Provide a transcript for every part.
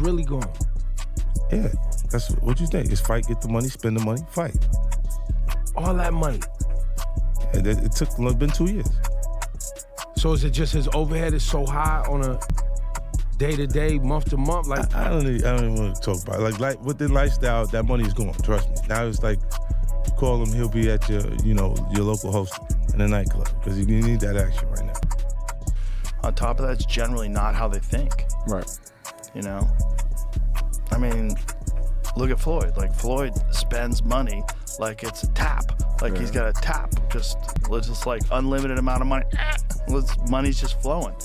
really gone. Yeah, that's what you think. It's fight, get the money, spend the money, fight. All that money. And it took been 2 years. So is it just his overhead is so high on a day-to-day, month-to-month? Like I don't even want to talk about it. Like with the lifestyle, that money is gone. Trust me. Now it's like, you call him, he'll be at your local host in a nightclub because you need that action right now. On top of that, it's generally not how they think. Right. You know? I mean, look at Floyd. Like, Floyd spends money like it's a tap. Like, he's got a tap. Just like unlimited amount of money. Money's just flowing.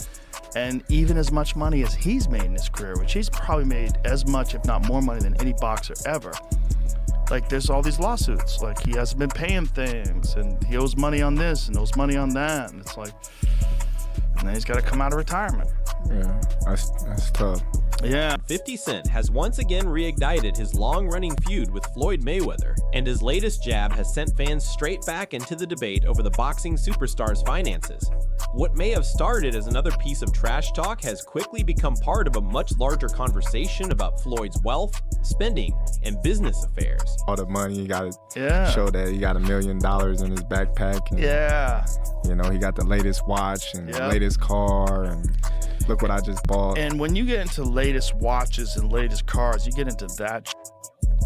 And even as much money as he's made in his career, which he's probably made as much, if not more money than any boxer ever. Like, there's all these lawsuits. Like, he hasn't been paying things, and he owes money on this and owes money on that. And it's like, and then he's got to come out of retirement. Yeah, that's tough. Yeah. 50 Cent has once again reignited his long-running feud with Floyd Mayweather, and his latest jab has sent fans straight back into the debate over the boxing superstar's finances. What may have started as another piece of trash talk has quickly become part of a much larger conversation about Floyd's wealth, spending, and business affairs. All the money, you gotta show that he got $1 million in his backpack. And, you know, he got the latest watch and the latest car, and look what I just bought. And when you get into latest watches and latest cars, you get into that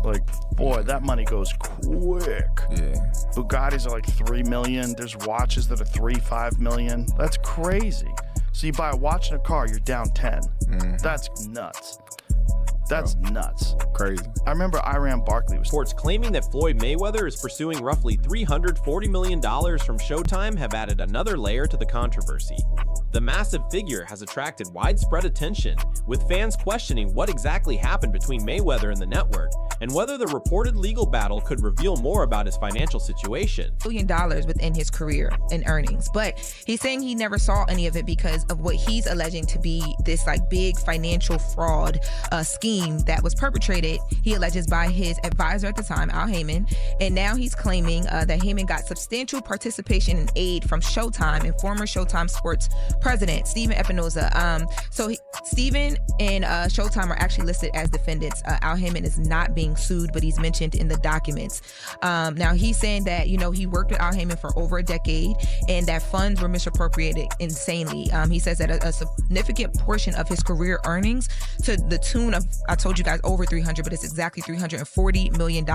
like, boy, that money goes quick. Yeah. Bugattis are like 3 million. There's watches that are 3-5 million. That's crazy. So you buy a watch and a car, you're down 10. That's nuts. That's nuts. Crazy. I remember Iran Barkley was... Reports claiming that Floyd Mayweather is pursuing roughly $340 million from Showtime have added another layer to the controversy. The massive figure has attracted widespread attention, with fans questioning what exactly happened between Mayweather and the network, and whether the reported legal battle could reveal more about his financial situation. $1 billion within his career in earnings, but he's saying he never saw any of it because of what he's alleging to be this like big financial fraud scheme that was perpetrated, he alleges, by his advisor at the time, Al Heyman, and now he's claiming that Heyman got substantial participation and aid from Showtime and former Showtime Sports president Steven Espinoza. Steven and Showtime are actually listed as defendants. Al Heyman is not being sued, but he's mentioned in the documents. Now he's saying that, you know, he worked with Al Heyman for over a decade and that funds were misappropriated insanely. He says that a significant portion of his career earnings, to the tune of, I told you guys over 300, but it's exactly $340 million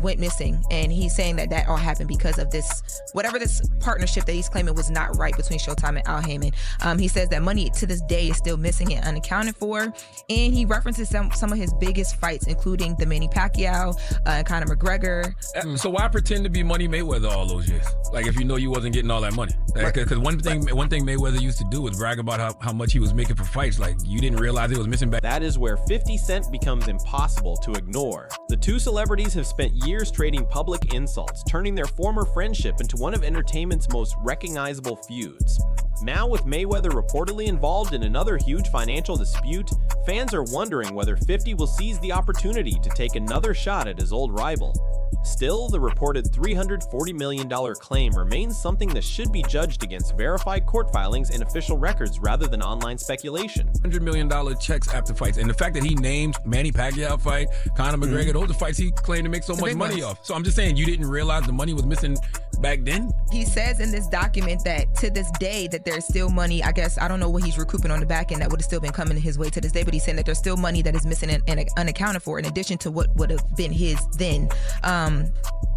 went missing. And he's saying that that all happened because of this, whatever this partnership that he's claiming was not right between Showtime and Al Heyman. He says that money to this day is still missing and unaccounted for. And he references some of his biggest fights, including the Manny Pacquiao and Conor McGregor. So why pretend to be Money Mayweather all those years? Like, if you know you wasn't getting all that money. Because one thing Mayweather used to do was brag about how much he was making for fights. Like, you didn't realize it was missing back. That is where 50 Cent becomes impossible to ignore. The two celebrities have spent years trading public insults, turning their former friendship into one of entertainment's most recognizable feuds. Now, with Mayweather reportedly involved in another huge financial dispute, fans are wondering whether 50 will seize the opportunity to take another shot at his old rival. Still, the reported $340 million claim remains something that should be judged against verified court filings and official records rather than online speculation. $100 million checks after fights. And the fact that he named Manny Pacquiao fight, Conor McGregor, those are fights he claimed to make so much money off. So I'm just saying, you didn't realize the money was missing back then? He says in this document that to this day that there's still money, I guess, I don't know what he's recouping on the back end that would have still been coming his way to this day, but he's saying that there's still money that is missing and unaccounted for in addition to what would have been his then.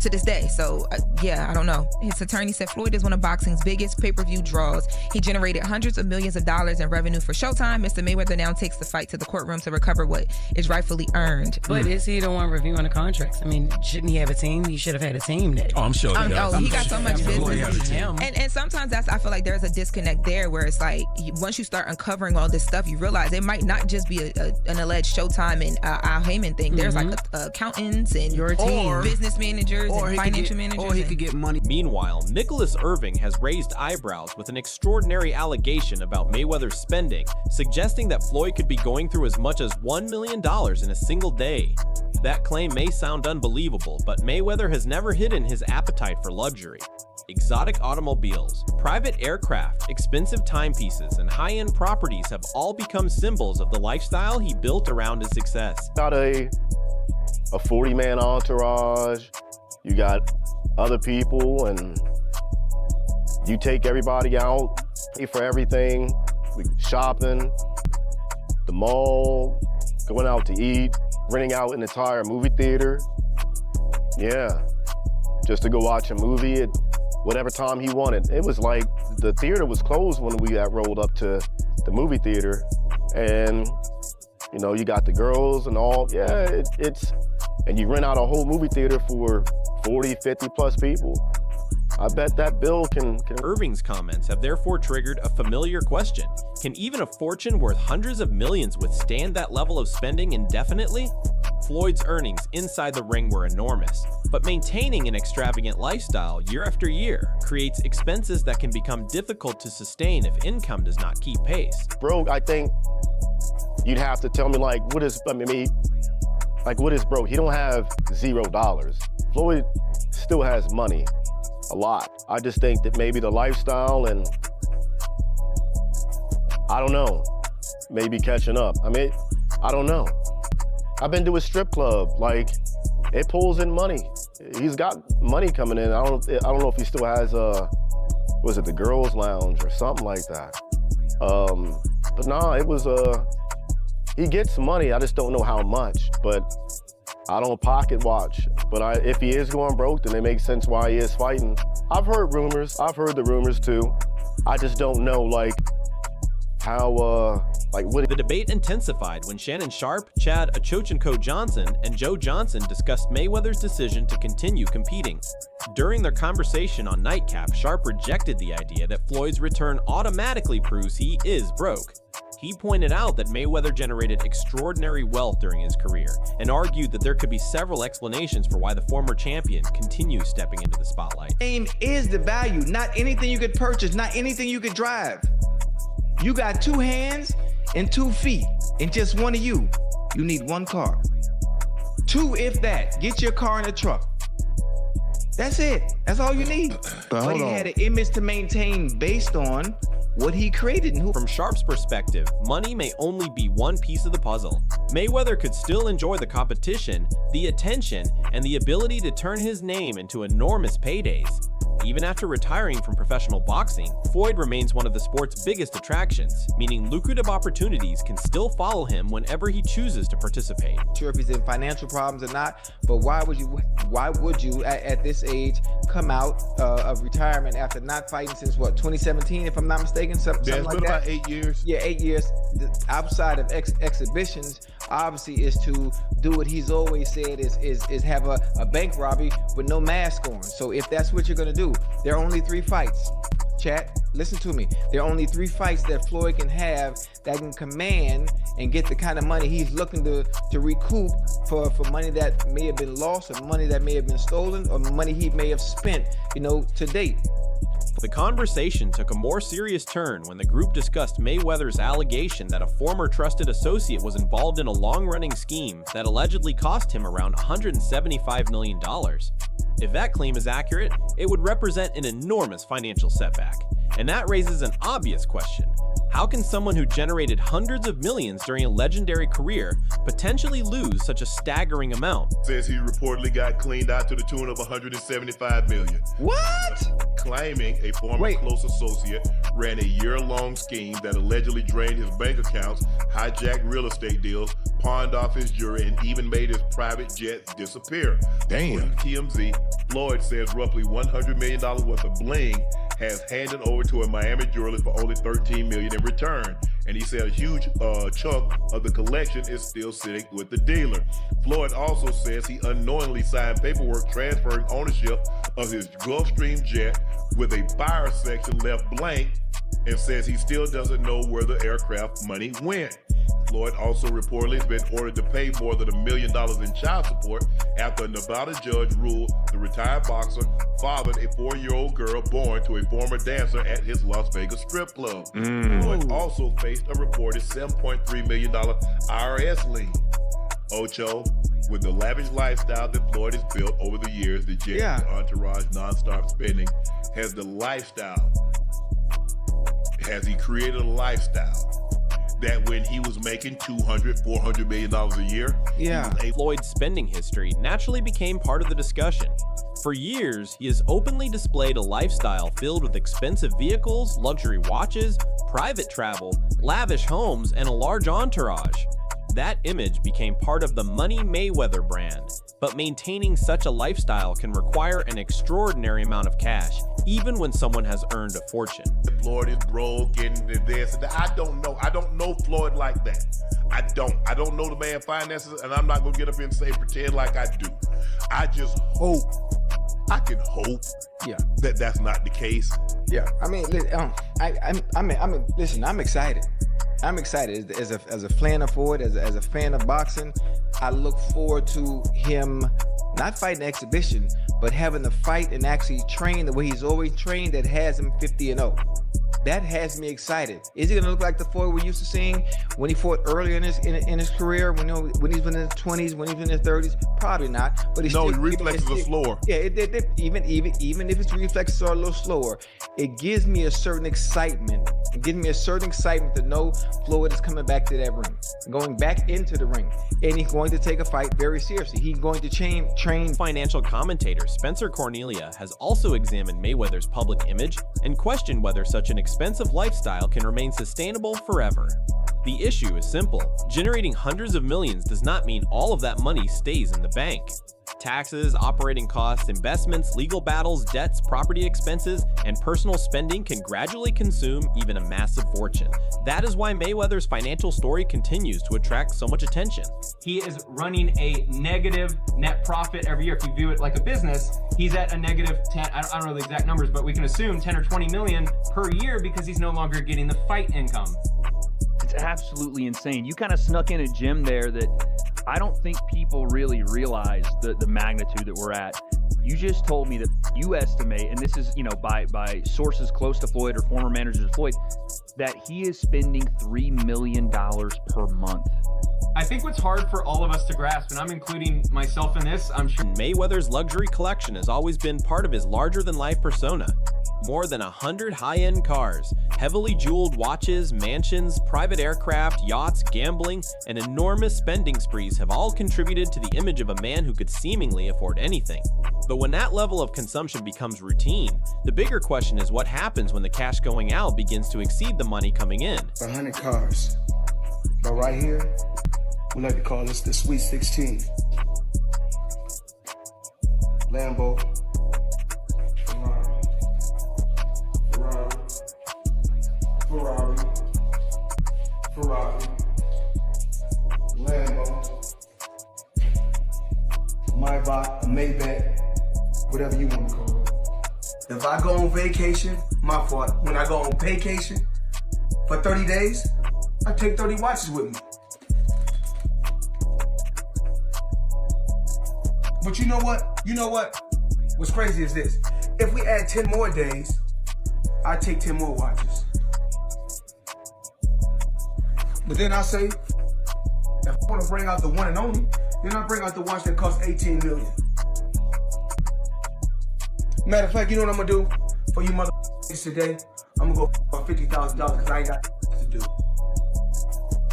To this day. So yeah, I don't know. His attorney said Floyd is one of boxing's biggest pay-per-view draws. He generated hundreds of millions of dollars in revenue for Showtime. Mr. Mayweather now takes the fight to the courtroom to recover what is rightfully earned. But is he the one reviewing the contracts? I mean, shouldn't he have a team? He should have had a team there. Oh, I'm sure he does. He got so much business. And sometimes I feel like there's a disconnect there where it's like, once you start uncovering all this stuff, you realize it might not just be an alleged Showtime and Al Heyman thing. There's like accountants and your team, business managers and financial managers. Or he could get money. Meanwhile, Nicholas Irving has raised eyebrows with an extraordinary allegation about Mayweather's spending, suggesting that Floyd could be going through as much as $1 million in a single day. That claim may sound unbelievable, but Mayweather has never hidden his appetite for luxury. Exotic automobiles, private aircraft, expensive timepieces, and high-end properties have all become symbols of the lifestyle he built around his success. Got a 40-man entourage, you got other people, and you take everybody out, pay for everything, shopping, the mall, going out to eat, renting out an entire movie theater. Yeah, just to go watch a movie at whatever time he wanted. It was like the theater was closed when we got rolled up to the movie theater, and you know, you got the girls and all. Yeah, and you rent out a whole movie theater for 40, 50 plus people. I bet that bill can... Irving's comments have therefore triggered a familiar question. Can even a fortune worth hundreds of millions withstand that level of spending indefinitely? Floyd's earnings inside the ring were enormous, but maintaining an extravagant lifestyle year after year creates expenses that can become difficult to sustain if income does not keep pace. Bro, I think you'd have to tell me, like, what is broke? He don't have $0. Floyd still has money. A lot. I just think that maybe the lifestyle and I don't know, maybe catching up. I mean, I don't know. I've been to a strip club, like it pulls in money. He's got money coming in. I don't know if he still has was it the girls' lounge or something like that. But nah, it was he gets money. I just don't know how much. But I don't pocket watch, but if he is going broke, then it makes sense why he is fighting. I've heard rumors. I've heard the rumors too. I just don't know, like, how, what... The debate intensified when Shannon Sharpe, Chad Achochenko Johnson, and Joe Johnson discussed Mayweather's decision to continue competing. During their conversation on Nightcap, Sharpe rejected the idea that Floyd's return automatically proves he is broke. He pointed out that Mayweather generated extraordinary wealth during his career and argued that there could be several explanations for why the former champion continues stepping into the spotlight. Fame is the value, not anything you could purchase, not anything you could drive. You got 2 hands and 2 feet, and just one of you need 1 car. 2, if that. Get your car in the truck. That's it. That's all you need. But he had an image to maintain based on what he created. From Sharpe's perspective, money may only be one piece of the puzzle. Mayweather could still enjoy the competition, the attention, and the ability to turn his name into enormous paydays. Even after retiring from professional boxing, Floyd remains one of the sport's biggest attractions, meaning lucrative opportunities can still follow him whenever he chooses to participate. Sure if he's in financial problems or not, but why would you at this age come out of retirement after not fighting since what, 2017, if I'm not mistaken, something like that? About 8 years. Yeah, 8 years. Outside of exhibitions, obviously, is to do what he's always said is have a bank robbery with no mask on. So if that's what you're gonna do, there are only 3 fights. Chat, listen to me. There are only 3 fights that Floyd can have that can command and get the kind of money he's looking to recoup for money that may have been lost, or money that may have been stolen, or money he may have spent, to date. The conversation took a more serious turn when the group discussed Mayweather's allegation that a former trusted associate was involved in a long-running scheme that allegedly cost him around $175 million. If that claim is accurate, it would represent an enormous financial setback. And that raises an obvious question. How can someone who generated hundreds of millions during a legendary career potentially lose such a staggering amount? Says he reportedly got cleaned out to the tune of $175 million. What? Claiming a former close associate ran a year-long scheme that allegedly drained his bank accounts, hijacked real estate deals, pawned off his jewelry, and even made his private jet disappear. Damn. According to TMZ, Floyd says roughly $100 million worth of bling has handed over to a Miami jeweler for only $13 million in return. And he said a huge chunk of the collection is still sitting with the dealer. Floyd also says he unknowingly signed paperwork transferring ownership of his Gulfstream jet with a buyer section left blank, and says he still doesn't know where the aircraft money went. Floyd also reportedly has been ordered to pay more than $1 million in child support after a Nevada judge ruled the retired boxer fathered a 4-year-old girl born to a former dancer at his Las Vegas strip club. Floyd also faced a reported $7.3 million IRS lien. Ocho, with the lavish lifestyle that Floyd has built over the years, the jet, the entourage, non-stop spending, has the lifestyle. Has he created a lifestyle that when he was making $200, $400 million a year? Yeah. Floyd's spending history naturally became part of the discussion. For years, he has openly displayed a lifestyle filled with expensive vehicles, luxury watches, private travel, lavish homes, and a large entourage. That image became part of the Money Mayweather brand, but maintaining such a lifestyle can require an extraordinary amount of cash, even when someone has earned a fortune. Floyd is broke and this and that. I don't know Floyd like that. I don't know the man finances, and I'm not gonna get up here and say pretend like I do. I just hope, I can hope that that's not the case. Yeah, I mean, listen, I'm excited. I'm excited as a fan of Floyd, as a fan of boxing. I look forward to him not fighting an exhibition, but having to fight and actually train the way he's always trained that has him 50-0. That has me excited. Is he gonna look like the Floyd we're used to seeing when he fought earlier in his career, when he's in his 20s, when he's in his 30s? Probably not. But his reflexes are slower. Yeah, even if his reflexes are a little slower, it gives me a certain excitement. It gives me a certain excitement to know Floyd is coming back to that ring, going back into the ring, and he's going to take a fight very seriously. He's going to train. Financial commentator Spencer Cornelia has also examined Mayweather's public image and questioned whether such an expensive lifestyle can remain sustainable forever. The issue is simple. Generating hundreds of millions does not mean all of that money stays in the bank. Taxes, operating costs, investments, legal battles, debts, property expenses, and personal spending can gradually consume even a massive fortune. That is why Mayweather's financial story continues to attract so much attention. He is running a negative net profit every year. If you view it like a business, he's at a negative 10, I don't know the exact numbers, but we can assume 10 or 20 million per year because he's no longer getting the fight income. It's absolutely insane. You kind of snuck in a gem there that I don't think people really realize the magnitude that we're at. You just told me that you estimate, and this is, by sources close to Floyd or former managers of Floyd, that he is spending $3 million per month. I think what's hard for all of us to grasp, and I'm including myself in this, I'm sure. Mayweather's luxury collection has always been part of his larger-than-life persona. More than 100 high-end cars, heavily jeweled watches, mansions, private aircraft, yachts, gambling, and enormous spending sprees have all contributed to the image of a man who could seemingly afford anything. But when that level of consumption becomes routine, the bigger question is what happens when the cash going out begins to exceed the money coming in. 100 cars, but right here, we like to call this the Sweet 16. Lambo, Ferrari, Lambo, Maybach, a Maybach, whatever you want to call it. If I go on vacation, my fault. When I go on vacation for 30 days, I take 30 watches with me. But you know what? What's crazy is this. If we add 10 more days, I take 10 more watches. But then I say, if I want to bring out the one and only, then I bring out the watch that costs 18 million. Matter of fact, you know what I'm gonna do for you motherfuckers today? I'm gonna go for $50,000 because I ain't got to do.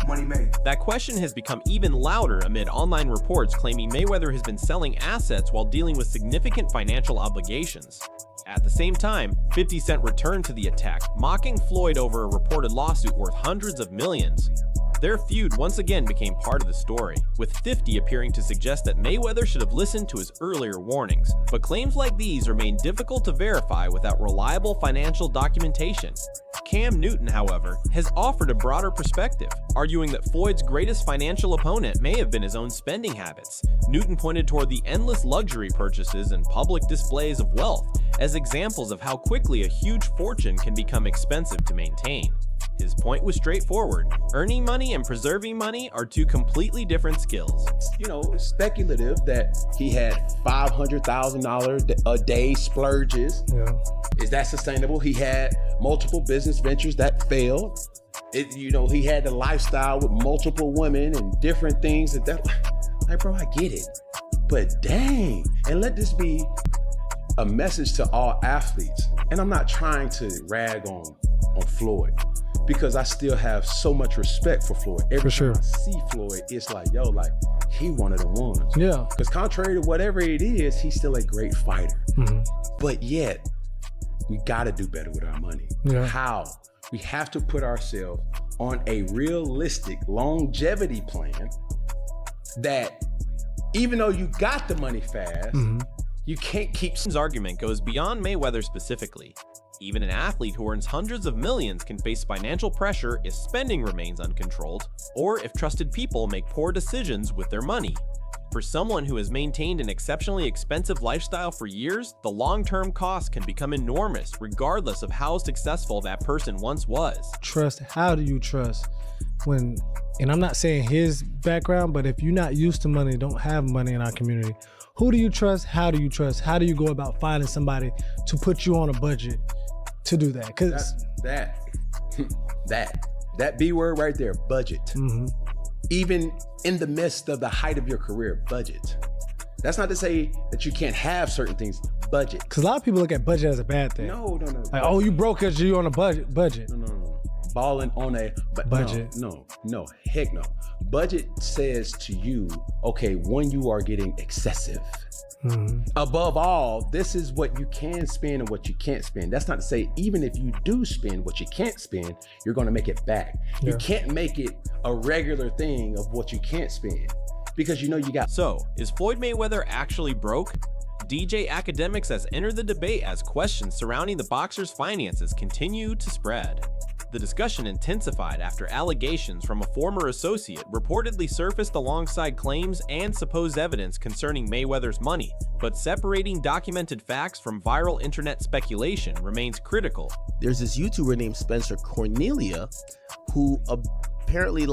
Money made. That question has become even louder amid online reports claiming Mayweather has been selling assets while dealing with significant financial obligations. At the same time, 50 Cent returned to the attack, mocking Floyd over a reported lawsuit worth hundreds of millions. Their feud once again became part of the story, with 50 appearing to suggest that Mayweather should have listened to his earlier warnings. But claims like these remain difficult to verify without reliable financial documentation. Cam Newton, however, has offered a broader perspective, arguing that Floyd's greatest financial opponent may have been his own spending habits. Newton pointed toward the endless luxury purchases and public displays of wealth as examples of how quickly a huge fortune can become expensive to maintain. His point was straightforward. Earning money and preserving money are two completely different skills. It's speculative that he had $500,000 a day splurges. Yeah. Is that sustainable? He had multiple business ventures that failed. He had the lifestyle with multiple women and different things like, bro, I get it. But dang, and let this be a message to all athletes. And I'm not trying to rag on Floyd, because I still have so much respect for Floyd. Every time I see Floyd, it's like, yo, like, he one of the ones. Yeah. Because contrary to whatever it is, he's still a great fighter. Mm-hmm. But yet, we gotta do better with our money. Yeah. How? We have to put ourselves on a realistic longevity plan that even though you got the money fast, you can't keep... His argument goes beyond Mayweather specifically. Even an athlete who earns hundreds of millions can face financial pressure if spending remains uncontrolled, or if trusted people make poor decisions with their money. For someone who has maintained an exceptionally expensive lifestyle for years, the long-term costs can become enormous regardless of how successful that person once was. Trust, how do you trust when, and I'm not saying his background, but if you're not used to money, don't have money in our community, who do you trust? How do you trust? How do you go about finding somebody to put you on a budget to do that? Because that B word right there, budget. Even in the midst of the height of your career, budget. That's not to say that you can't have certain things, budget. Because a lot of people look at budget as a bad thing. No. Like, oh, you broke because you on a budget. No. Balling on a budget. No, heck no. Budget says to you, okay, when you are getting excessive. Above all, this is what you can spend and what you can't spend. That's not to say even if you do spend what you can't spend, you're going to make it back. You can't make it a regular thing of what you can't spend, because you know you got. So, is Floyd Mayweather actually broke? DJ Academics has entered the debate as questions surrounding the boxer's finances continue to spread. The discussion intensified after allegations from a former associate reportedly surfaced alongside claims and supposed evidence concerning Mayweather's money, but separating documented facts from viral internet speculation remains critical. There's this YouTuber named Spencer Cornelia who apparently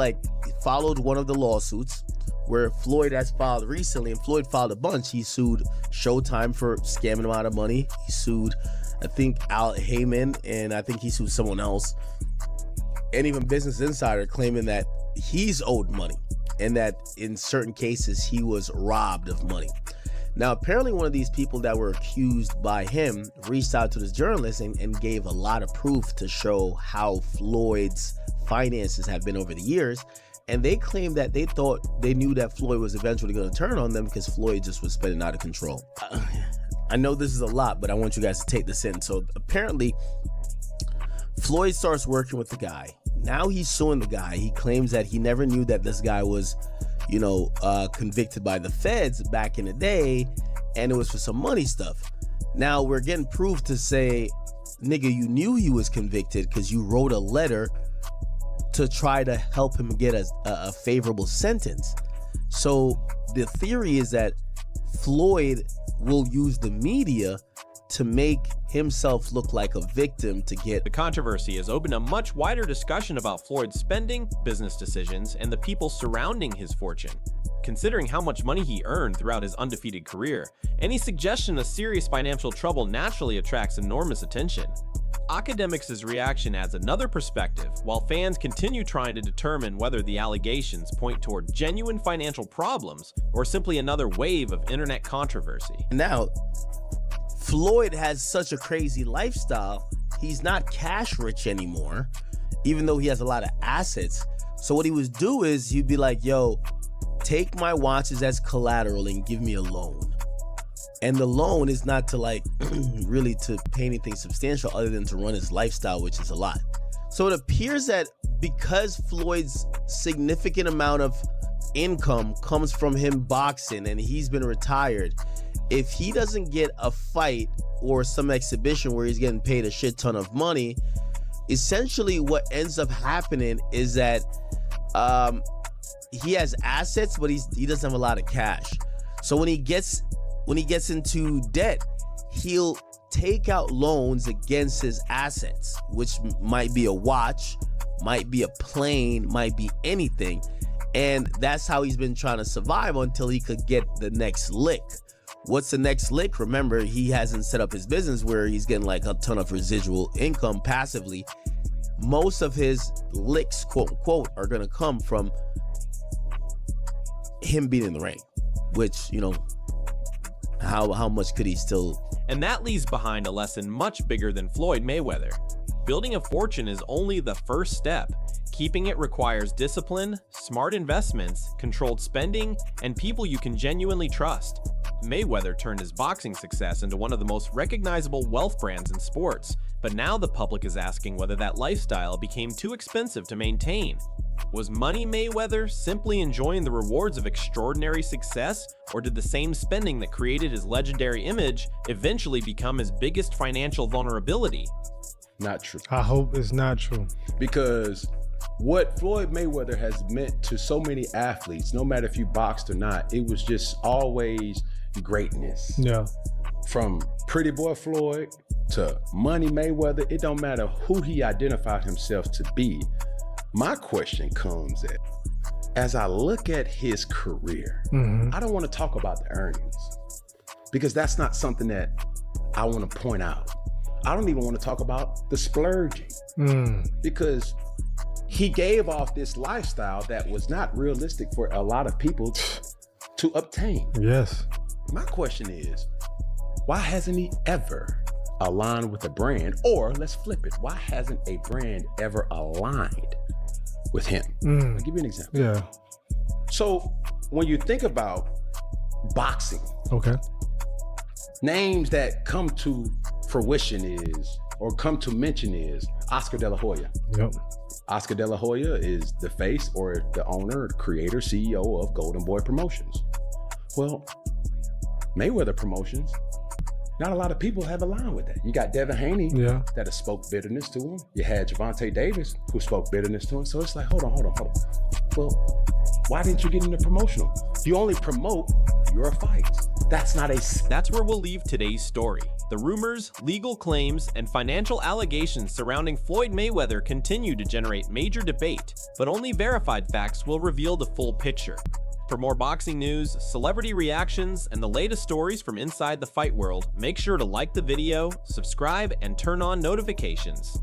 followed one of the lawsuits where Floyd has filed recently, and Floyd filed a bunch. He sued Showtime for scamming him out of money. He sued, I think, Al Heyman, and I think he sued someone else. And even Business Insider claiming that he's owed money and that in certain cases he was robbed of money. Now, apparently one of these people that were accused by him reached out to this journalist and gave a lot of proof to show how Floyd's finances have been over the years. And they claimed that they knew that Floyd was eventually going to turn on them because Floyd just was spending out of control. I know this is a lot, but I want you guys to take this in. So apparently Floyd starts working with the guy. Now he's suing the guy. He claims that he never knew that this guy was, convicted by the feds back in the day, and it was for some money stuff. Now we're getting proof to say, nigga, you knew he was convicted because you wrote a letter to try to help him get a favorable sentence. So the theory is that Floyd will use the media to make himself look like a victim to get. The controversy has opened a much wider discussion about Floyd's spending, business decisions, and the people surrounding his fortune. Considering how much money he earned throughout his undefeated career, any suggestion of serious financial trouble naturally attracts enormous attention. Academics' reaction adds another perspective, while fans continue trying to determine whether the allegations point toward genuine financial problems or simply another wave of internet controversy. Now, Floyd has such a crazy lifestyle, he's not cash rich anymore, even though he has a lot of assets. So what he would do is he'd be like, yo, take my watches as collateral and give me a loan. And the loan is not to really to pay anything substantial other than to run his lifestyle, which is a lot. So it appears that because Floyd's significant amount of income comes from him boxing and he's been retired, if he doesn't get a fight or some exhibition where he's getting paid a shit ton of money, essentially what ends up happening is that he has assets, but he doesn't have a lot of cash. So when he gets into debt, he'll take out loans against his assets, which might be a watch, might be a plane, might be anything. And that's how he's been trying to survive until he could get the next lick. What's the next lick? Remember, he hasn't set up his business where he's getting a ton of residual income passively. Most of his licks, quote unquote, are going to come from him being in the ring, which, How much could he still? And that leaves behind a lesson much bigger than Floyd Mayweather. Building a fortune is only the first step. Keeping it requires discipline, smart investments, controlled spending, and people you can genuinely trust. Mayweather turned his boxing success into one of the most recognizable wealth brands in sports, but now the public is asking whether that lifestyle became too expensive to maintain. Was Money Mayweather simply enjoying the rewards of extraordinary success, or did the same spending that created his legendary image eventually become his biggest financial vulnerability? Not true. I hope it's not true. Because what Floyd Mayweather has meant to so many athletes, no matter if you boxed or not, it was just always greatness. Yeah. From Pretty Boy Floyd to Money Mayweather, it don't matter who he identified himself to be. My question comes at, as I look at his career, I don't want to talk about the earnings because that's not something that I want to point out. I don't even want to talk about the splurging because he gave off this lifestyle that was not realistic for a lot of people to obtain. Yes. My question is, why hasn't he ever aligned with a brand? Or let's flip it. Why hasn't a brand ever aligned with him? I'll give you an example. Yeah. So when you think about boxing, okay, names that come to fruition is, or come to mention is, Oscar De La Hoya. Yep. Oscar De La Hoya is the face or the owner, creator, CEO of Golden Boy Promotions. Well, Mayweather Promotions, not a lot of people have aligned with that. You got Devin Haney that has spoke bitterness to him. You had Gervonta Davis who spoke bitterness to him. So it's like, hold on. Well, why didn't you get into promotional? You only promote your fights. That's where we'll leave today's story. The rumors, legal claims, and financial allegations surrounding Floyd Mayweather continue to generate major debate, but only verified facts will reveal the full picture. For more boxing news, celebrity reactions, and the latest stories from inside the fight world, make sure to like the video, subscribe, and turn on notifications.